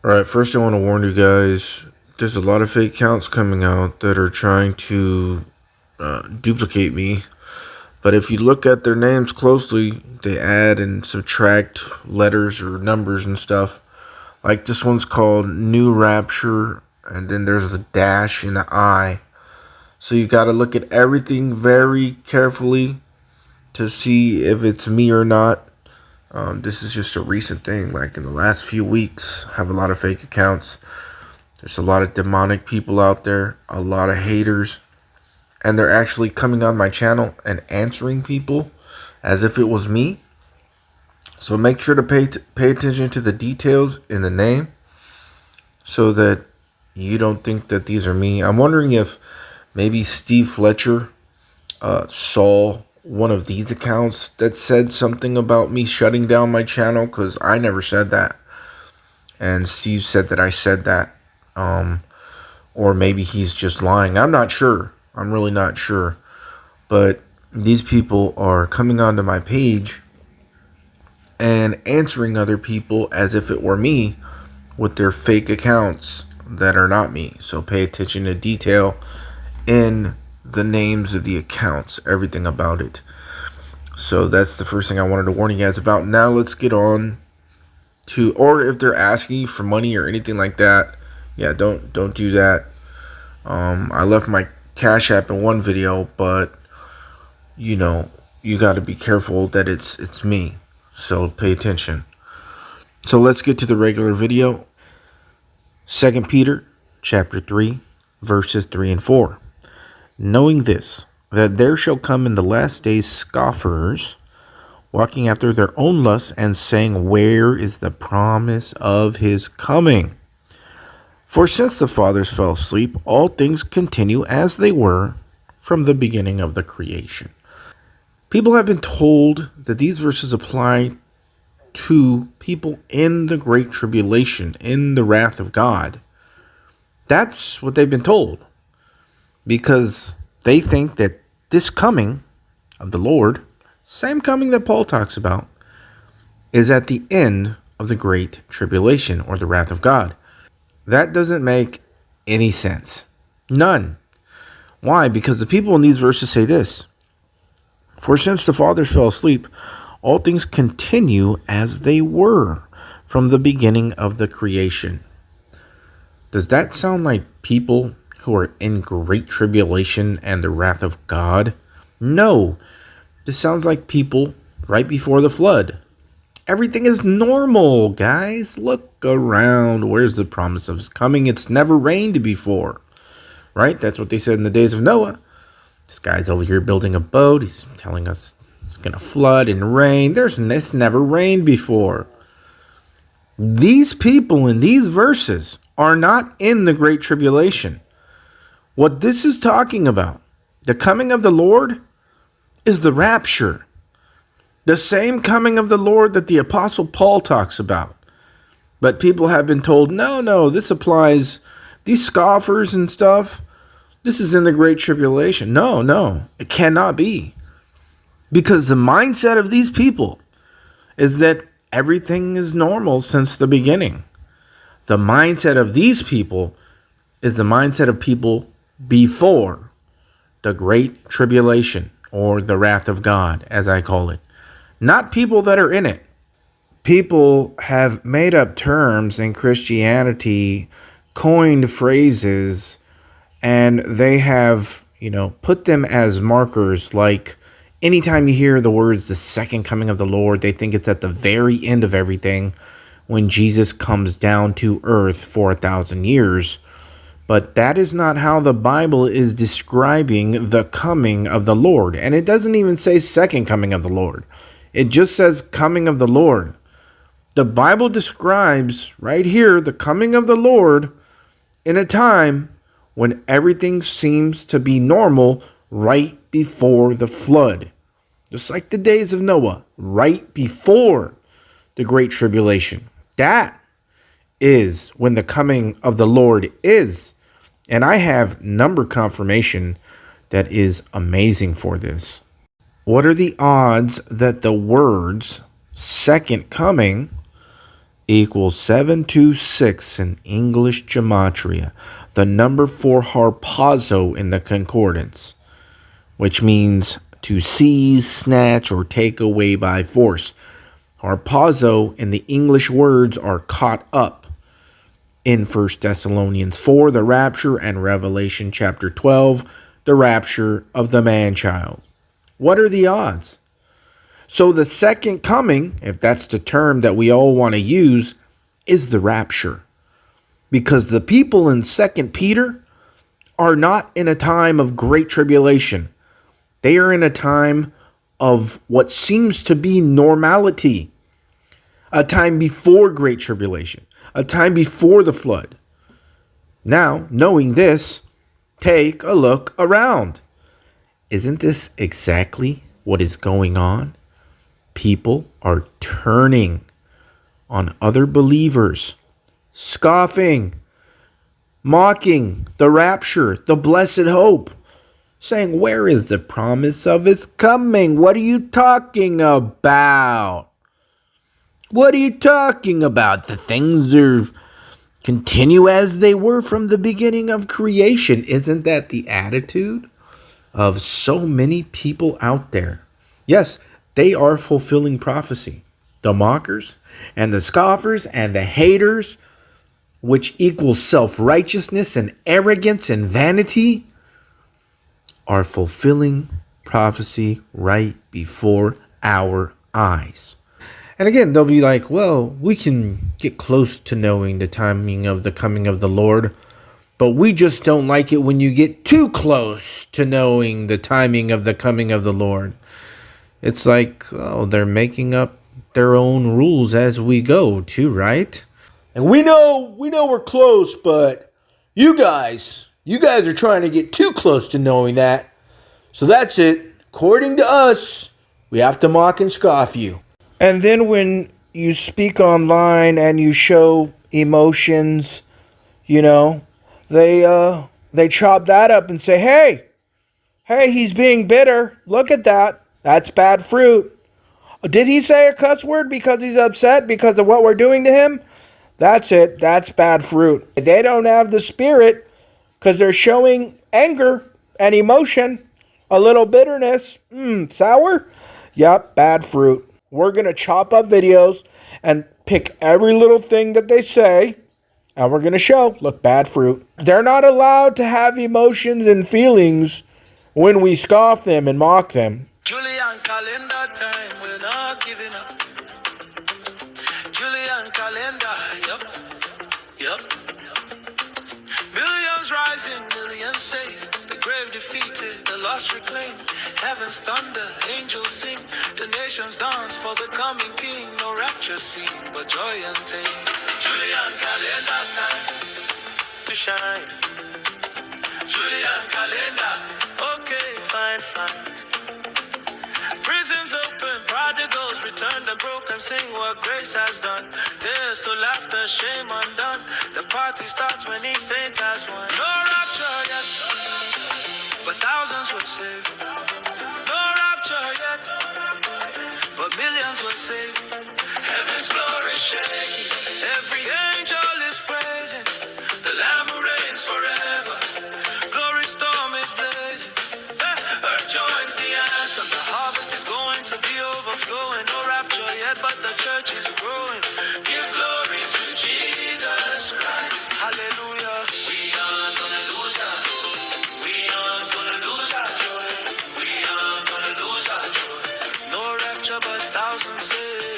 Alright, first I want to warn you guys, there's a lot of fake accounts coming out that are trying to duplicate me. But if you look at their names closely, they add and subtract letters or numbers and stuff. Like this one's called New Rapture, and then there's a dash and an I. So you got to look at everything very carefully to see if it's me or not. This is just a recent thing. Like in the last few weeks, I have a lot of fake accounts. There's a lot of demonic people out there, a lot of haters, and they're actually coming on my channel and answering people as if it was me. So make sure to pay attention to the details in the name so that you don't think that these are me. I'm wondering if maybe Steve Fletcher saw one of these accounts that said something about me shutting down my channel, because I never said that. And Steve said that I said that. Or maybe he's just lying. I'm not sure. I'm really not sure. But these people are coming onto my page and answering other people as if it were me with their fake accounts that are not me. So pay attention to detail in the names of the accounts, everything about it. So that's the first thing I wanted to warn you guys about. Now let's get on to, or if they're asking you for money or anything like that, yeah, don't do that. I left my Cash App in one video, but you know, you got to be careful that it's me. So pay attention. So let's get to the regular video. 2 Peter chapter 3, verses 3 and 4. Knowing this, that there shall come in the last days scoffers, walking after their own lusts, and saying, where is the promise of his coming? For since the fathers fell asleep, all things continue as they were from the beginning of the creation. People have been told that these verses apply to people in the Great Tribulation, in the wrath of God. That's what they've been told, because they think that this coming of the Lord, same coming that Paul talks about, is at the end of the Great Tribulation, or the wrath of God. That doesn't make any sense. None. Why? Because the people in these verses say this: for since the fathers fell asleep, all things continue as they were from the beginning of the creation. Does that sound like people who are in great tribulation and the wrath of God? No. This sounds like people right before the flood. Everything is normal, guys. Look around. Where's the promise of his coming? It's never rained before. Right? That's what they said in the days of Noah. This guy's over here building a boat. He's telling us it's going to flood and rain. It's never rained before. These people in these verses are not in the Great Tribulation. What this is talking about, the coming of the Lord, is the rapture. The same coming of the Lord that the Apostle Paul talks about. But people have been told, no, this applies, these scoffers and stuff, this is in the Great Tribulation. No, it cannot be. Because the mindset of these people is that everything is normal since the beginning. The mindset of these people is the mindset of people before the Great Tribulation, or the wrath of God, as I call it. Not people that are in it. People have made up terms in Christianity, coined phrases, and they have, put them as markers. Like anytime you hear the words, the second coming of the Lord, they think it's at the very end of everything when Jesus comes down to earth for 1,000 years. But that is not how the Bible is describing the coming of the Lord. And it doesn't even say second coming of the Lord. It just says coming of the Lord. The Bible describes right here the coming of the Lord in a time when everything seems to be normal right before the flood. Just like the days of Noah, right before the Great Tribulation. That is when the coming of the Lord is. And I have number confirmation that is amazing for this. What are the odds that the words second coming equals 726 in English Gematria, the number for harpazo in the concordance, which means to seize, snatch, or take away by force. Harpazo in the English words are caught up in 1 Thessalonians 4, the rapture, and Revelation chapter 12, the rapture of the man-child. What are the odds? So the second coming, if that's the term that we all want to use, is the rapture. Because the people in 2 Peter are not in a time of great tribulation. They are in a time of what seems to be normality. A time before great tribulation. A time before the flood. Now, knowing this, take a look around. Isn't this exactly what is going on? People are turning on other believers, scoffing, mocking the rapture, the blessed hope, saying, where is the promise of his coming? What are you talking about? What are you talking about? The things are continue as they were from the beginning of creation. Isn't that the attitude of so many people out there? Yes, they are fulfilling prophecy. The mockers and the scoffers and the haters, which equals self-righteousness and arrogance and vanity, are fulfilling prophecy right before our eyes. And again, they'll be like, well, we can get close to knowing the timing of the coming of the Lord, but we just don't like it when you get too close to knowing the timing of the coming of the Lord. It's like, oh, they're making up their own rules as we go, too, right? And we know we're close, but you guys are trying to get too close to knowing that. So that's it. According to us, we have to mock and scoff you. And then when you speak online and you show emotions, they chop that up and say, hey, he's being bitter. Look at that. That's bad fruit. Did he say a cuss word because he's upset because of what we're doing to him? That's it. That's bad fruit. They don't have the spirit because they're showing anger and emotion, a little bitterness. Sour? Yep, bad fruit. We're going to chop up videos and pick every little thing that they say, and we're going to show, look, bad fruit. They're not allowed to have emotions and feelings when we scoff them and mock them. Julian calendar time, we're not giving up. Julian calendar, yep. Millions rising, millions saved. The grave defeated, the lost reclaimed. Heaven's thunder, angels sing. The nations dance for the coming king. No rapture scene, but joy untamed. Julian calendar time to shine. Julian calendar, okay, fine. Prisons open, prodigals return, the broken sing what grace has done. Tears to laughter, shame undone. The party starts when each saint has won. No rapture yet, but thousands were saved. No rapture yet, but millions were saved. Heaven's glory shaking, every angel is praising. The Lamb who reigns forever, glory storm is blazing. Earth joins the anthem, the harvest is going to be overflowing. No rapture yet, but the church is growing. Give glory to Jesus Christ, hallelujah. We aren't gonna lose our joy. We aren't gonna lose our joy. We aren't gonna lose our joy. No rapture, but thousands say